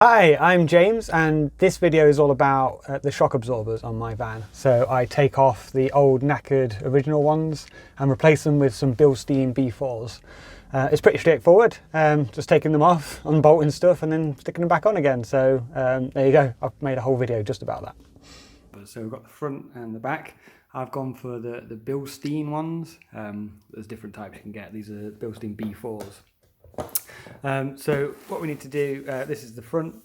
Hi, I'm James, and this video is all about the shock absorbers on my van. So I take off the old knackered original ones and replace them with some Bilstein B4s. It's pretty straightforward, just taking them off, unbolting stuff and then sticking them back on again. So there you go, I've made a whole video just about that. So we've got the front and the back. I've gone for the Bilstein ones. There's different types you can get. These are Bilstein B4s. So what we need to do, this is the front.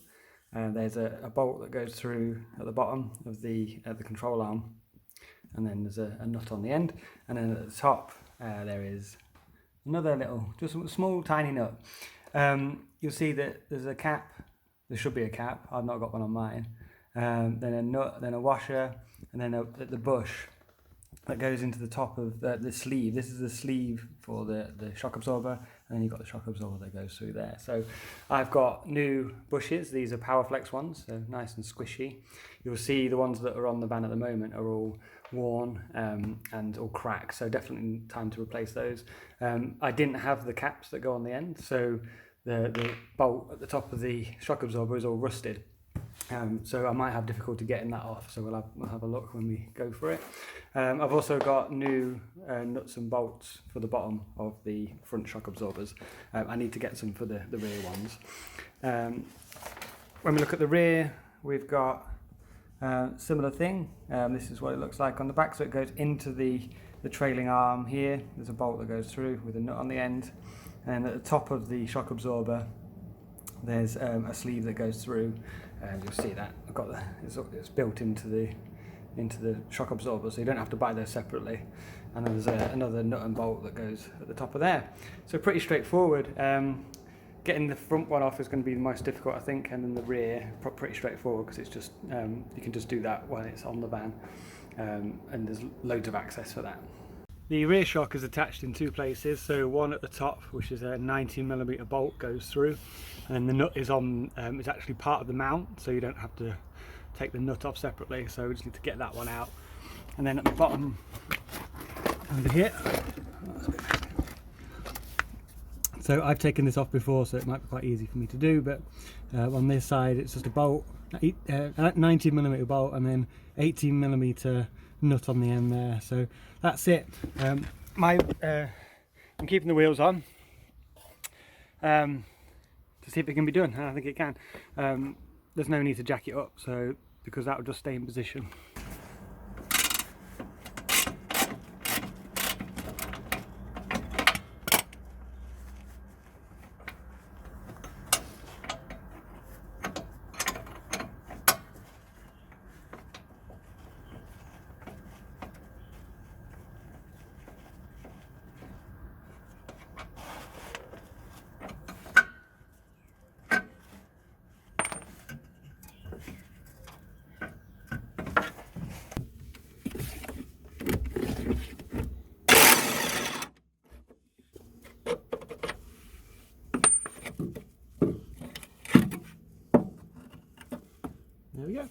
There's a bolt that goes through at the bottom of the control arm, and then there's a nut on the end, and then at the top there is another little, just a small tiny nut. You'll see that there's a cap. There should be a cap. I've not got one on mine. Then a nut, then a washer, and then the bush that goes into the top of the sleeve. This is the sleeve for the shock absorber, and then you've got the shock absorber that goes through there. So I've got new bushes. These are PowerFlex ones, so nice and squishy. You'll see the ones that are on the van at the moment are all worn and all cracked, so definitely time to replace those. I didn't have the caps that go on the end, so the bolt at the top of the shock absorber is all rusted. So I might have difficulty getting that off, so we'll have a look when we go for it. I've also got new nuts and bolts for the bottom of the front shock absorbers. I need to get some for the rear ones. When we look at the rear, we've got similar thing. This is what it looks like on the back, so it goes into the trailing arm here. There's a bolt that goes through with a nut on the end, and at the top of the shock absorber there's a sleeve that goes through. You'll see that I've got it's built into the shock absorber, so you don't have to buy those separately. And then there's another nut and bolt that goes at the top of there. So pretty straightforward. Getting the front one off is going to be the most difficult, I think, and then the rear pretty straightforward, because it's just you can just do that when it's on the van, and there's loads of access for that. The rear shock is attached in two places, so one at the top, which is a 19mm bolt, goes through, and then the nut is on, it's actually part of the mount, so you don't have to take the nut off separately, so we just need to get that one out. And then at the bottom over here, so I've taken this off before, so it might be quite easy for me to do, but on this side it's just a bolt, 19mm bolt, and then 18mm nut on the end there. So that's it. I'm keeping the wheels on to see if it can be done, and I think it can. There's no need to jack it up, so because that will just stay in position. There we go.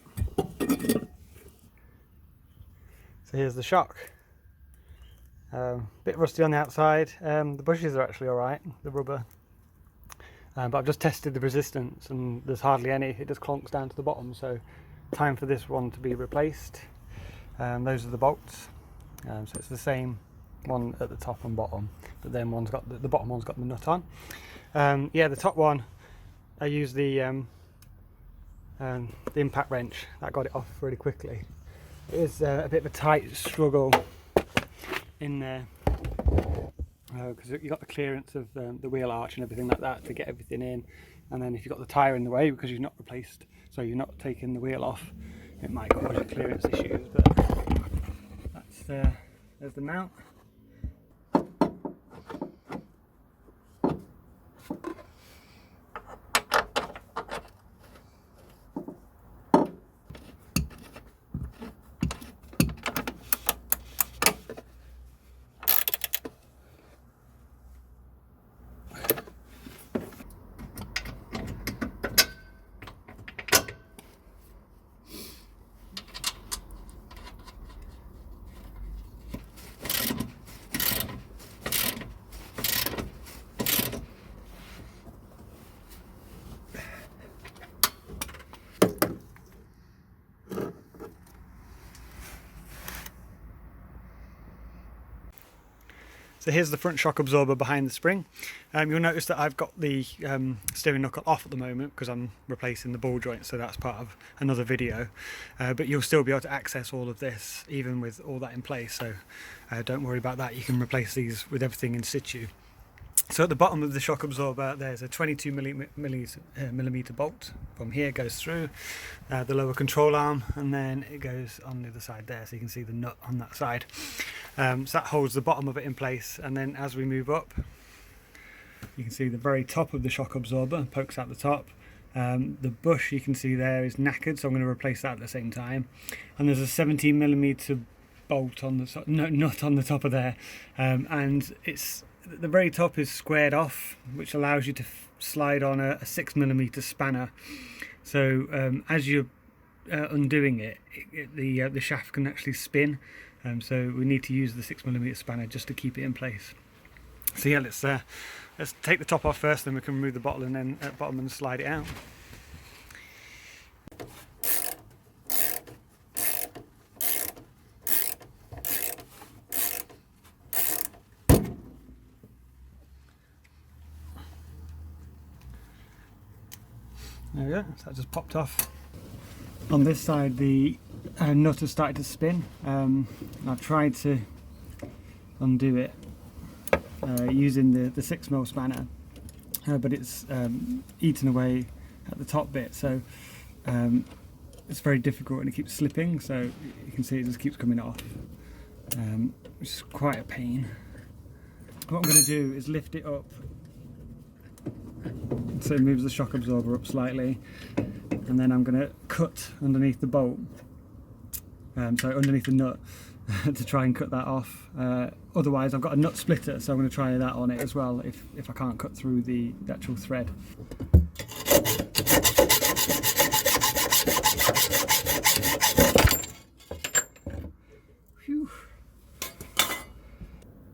So here's the shock. Bit rusty on the outside. The bushes are actually alright, the rubber. But I've just tested the resistance and there's hardly any. It just clonks down to the bottom, so time for this one to be replaced. Those are the bolts. So it's the same one at the top and bottom, but then one's got the bottom one's got the nut on. Yeah, the top one, I used the impact wrench. That got it off really quickly. It is a bit of a tight struggle in there, because you've got the clearance of the wheel arch and everything like that to get everything in, and then if you've got the tyre in the way because you've not replaced, so you're not taking the wheel off, it might cause you clearance issues. But that's there's the mount. So here's the front shock absorber behind the spring. You'll notice that I've got the steering knuckle off at the moment because I'm replacing the ball joint, so that's part of another video. But you'll still be able to access all of this even with all that in place, so don't worry about that. You can replace these with everything in situ. So at the bottom of the shock absorber there's a 22 millimeter bolt. From here goes through the lower control arm, and then it goes on the other side there, so you can see the nut on that side. So that holds the bottom of it in place, and then as we move up you can see the very top of the shock absorber pokes out the top. The bush you can see there is knackered, so I'm going to replace that at the same time. And there's a 17 millimeter bolt on the nut on the top of there, and it's the very top is squared off, which allows you to slide on a 6mm spanner. So as you're undoing it, the shaft can actually spin. So we need to use the 6mm spanner just to keep it in place. So yeah, let's take the top off first, then we can remove the bottle and then at bottom and slide it out. There we go, so that just popped off. On this side the nut has started to spin. I've tried to undo it using the 6mm spanner, but it's eaten away at the top bit, so it's very difficult and it keeps slipping, so you can see it just keeps coming off, which is quite a pain. What I'm going to do is lift it up so it moves the shock absorber up slightly, and then I'm going to cut underneath the bolt, so underneath the nut, to try and cut that off. Otherwise I've got a nut splitter, so I'm going to try that on it as well if I can't cut through the actual thread. Whew.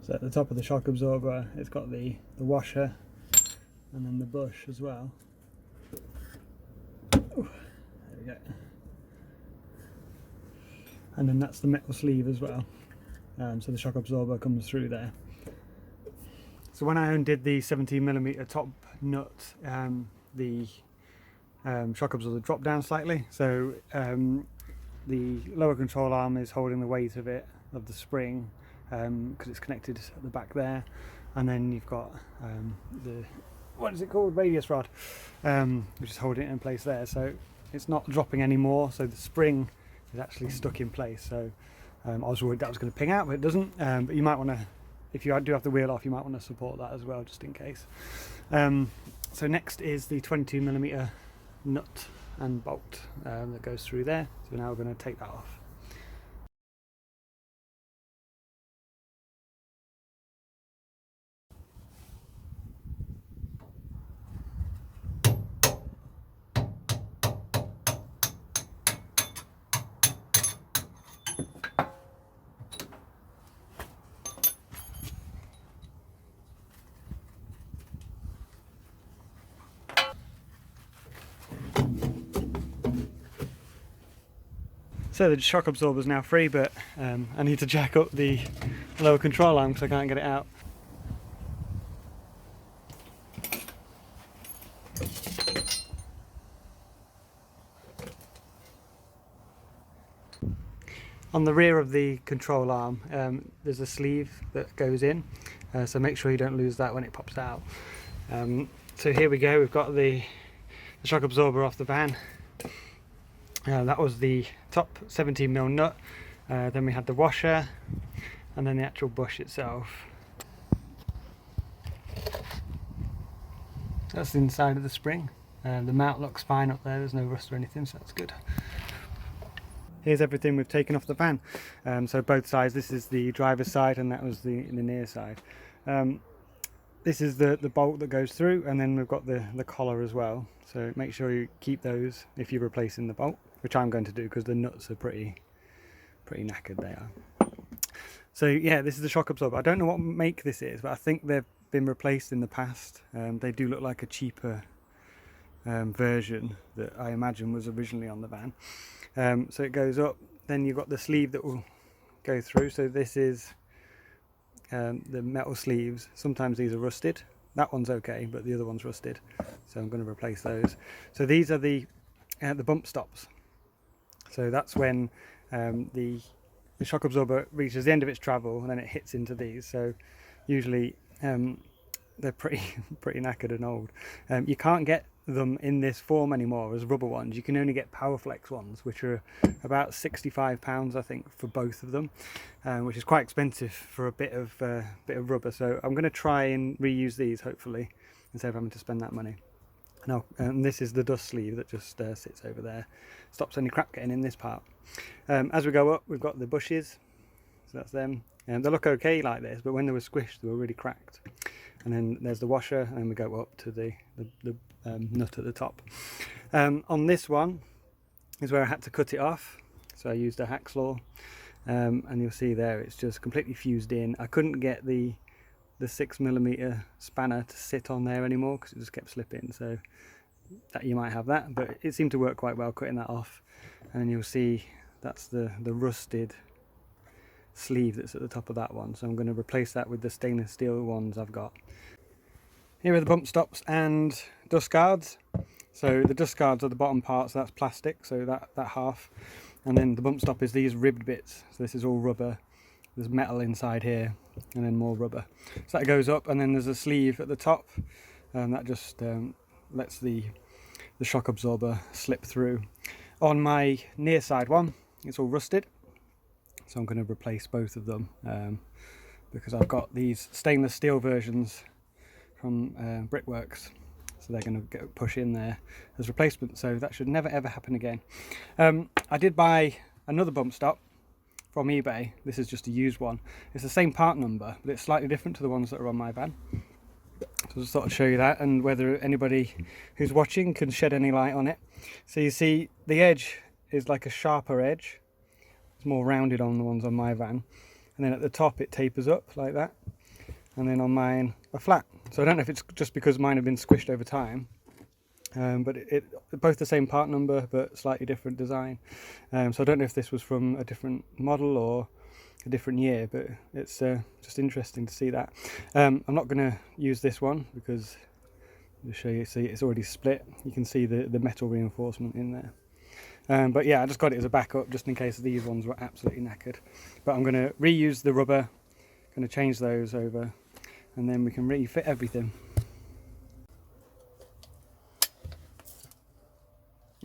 So at the top of the shock absorber it's got the washer and then the bush as well. Ooh, there we go. And then that's the metal sleeve as well. So the shock absorber comes through there. So when I undid the 17mm top nut, the shock absorber dropped down slightly. So the lower control arm is holding the weight of the spring, because it's connected at the back there. And then you've got the, what is it called, radius rod, which is holding it in place there. So it's not dropping anymore, so the spring is actually stuck in place. So I was worried that was going to ping out, but it doesn't. But you might want to, if you do have the wheel off, you might want to support that as well, just in case. So next is the 22mm nut and bolt that goes through there. So now we're going to take that off. So the shock absorber is now free, but I need to jack up the lower control arm because I can't get it out. On the rear of the control arm there's a sleeve that goes in, so make sure you don't lose that when it pops out. So here we go, we've got the shock absorber off the van. That was the top 17mm nut, then we had the washer, and then the actual bush itself. That's the inside of the spring. The mount looks fine up there, there's no rust or anything, so that's good. Here's everything we've taken off the van. So both sides, this is the driver's side and that was the near side. This is the bolt that goes through, and then we've got the collar as well. So make sure you keep those if you're replacing the bolt, which I'm going to do because the nuts are pretty knackered, they are. So yeah, this is the shock absorber. I don't know what make this is, but I think they've been replaced in the past. They do look like a cheaper version that I imagine was originally on the van. So it goes up, then you've got the sleeve that will go through. So this is the metal sleeves, sometimes these are rusted. That one's okay, but the other one's rusted, so I'm going to replace those. So these are the bump stops. So that's when the shock absorber reaches the end of its travel and then it hits into these. So usually they're pretty knackered and old. You can't get them in this form anymore as rubber ones. You can only get Powerflex ones, which are about £65 I think for both of them, which is quite expensive for a bit of rubber. So I'm going to try and reuse these hopefully instead of having to spend that money. And this is the dust sleeve that just sits over there, stops any crap getting in this part. As we go up, we've got the bushes, so that's them. They look okay like this, but when they were squished they were really cracked. And then there's the washer, and then we go up to the nut at the top. On this one is where I had to cut it off, so I used a hacksaw, and you'll see there it's just completely fused in. I couldn't get the 6mm spanner to sit on there anymore because it just kept slipping, so that you might have that, but it seemed to work quite well cutting that off. And then you'll see that's the rusted sleeve that's at the top of that one, so I'm going to replace that with the stainless steel ones I've got. Here are the bump stops and dust guards. So the dust guards are the bottom part, so that's plastic, so that half, and then the bump stop is these ribbed bits, so this is all rubber. There's metal inside here and then more rubber, so that goes up, and then there's a sleeve at the top, and that just lets the shock absorber slip through. On my near side one, it's all rusted, so I'm going to replace both of them because I've got these stainless steel versions from Brickwerks, so they're going to push in there as replacement, so that should never ever happen again. I did buy another bump stop from eBay. This is just a used one. It's the same part number, but it's slightly different to the ones that are on my van. So I just thought I'd show you that, and whether anybody who's watching can shed any light on it. So you see the edge is like a sharper edge. It's more rounded on the ones on my van, and then at the top it tapers up like that, and then on mine are flat. So I don't know if it's just because mine have been squished over time, but both the same part number but slightly different design. So I don't know if this was from a different model or a different year, but it's just interesting to see that. I'm not going to use this one because I'll show you. See, it's already split. You can see the metal reinforcement in there. But yeah, I just got it as a backup just in case these ones were absolutely knackered. But I'm going to reuse the rubber, going to change those over, and then we can refit everything.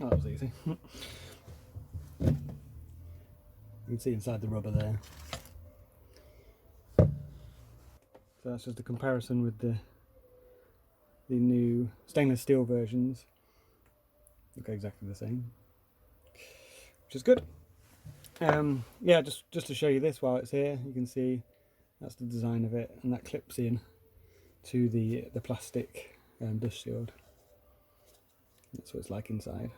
Oh, that was easy. You can see inside the rubber there. So that's just a comparison with the new stainless steel versions. Look exactly the same, which is good. Yeah, just to show you this while it's here, you can see that's the design of it, and that clips in to the plastic dust shield. That's what it's like inside.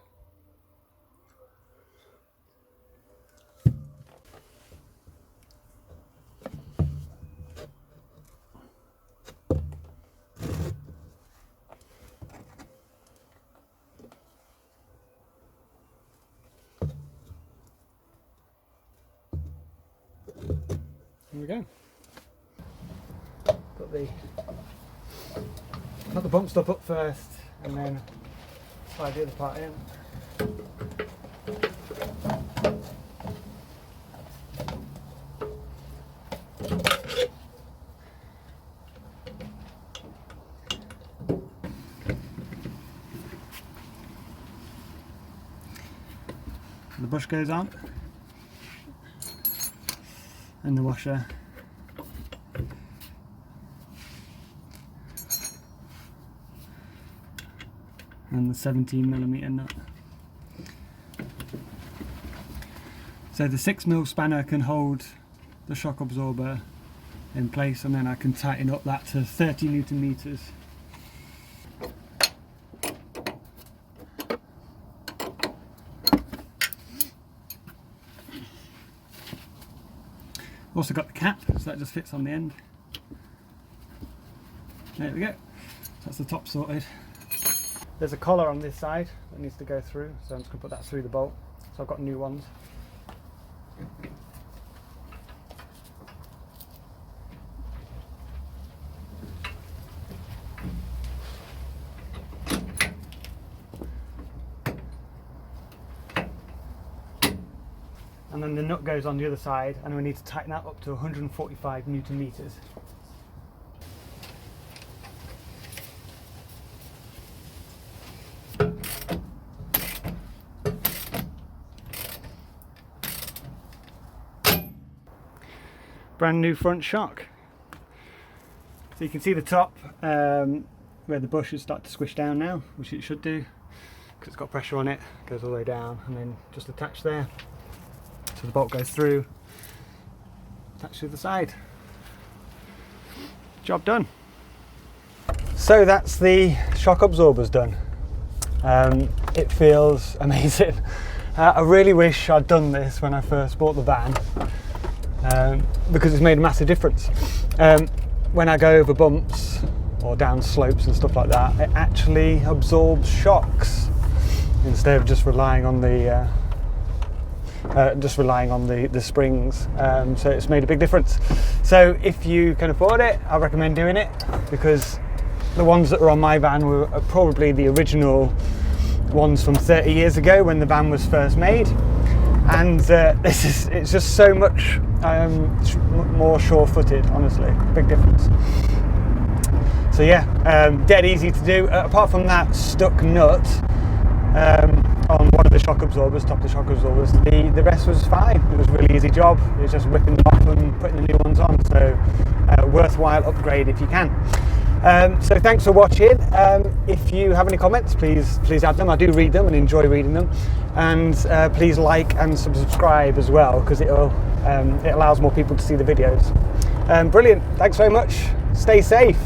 There we go. Put the bump stop up first, and then slide the other part in. The bush goes on, and the washer. And the 17mm nut. So the 6mm spanner can hold the shock absorber in place, and then I can tighten up that to 30 Newton meters. Also got the cap, so that just fits on the end. There we go. That's the top sorted. There's a collar on this side that needs to go through, so I'm just going to put that through the bolt. So I've got new ones. and then the nut goes on the other side, and we need to tighten that up to 145 Newton meters. Brand new front shock. So you can see the top where the bushes start to squish down now, which it should do because it's got pressure on it. Goes all the way down and then just attached there. So the bolt goes through, attached to the side. Job done. So that's the shock absorbers done. It feels amazing. I really wish I'd done this when I first bought the van. Because it's made a massive difference. When I go over bumps or down slopes and stuff like that, it actually absorbs shocks instead of just relying on the springs. So it's made a big difference. So if you can afford it, I recommend doing it, because the ones that are on my van were probably the original ones from 30 years ago when the van was first made. And it's just so much more sure-footed, honestly. Big difference. So yeah, dead easy to do. Apart from that stuck nut on one of the shock absorbers, top of the shock absorbers, the rest was fine. It was a really easy job. It was just whipping them off and putting the new ones on. So worthwhile upgrade if you can. So thanks for watching. If you have any comments, please add them. I do read them and enjoy reading them. And please like and subscribe as well, because it allows more people to see the videos. Brilliant. Thanks very much. Stay safe.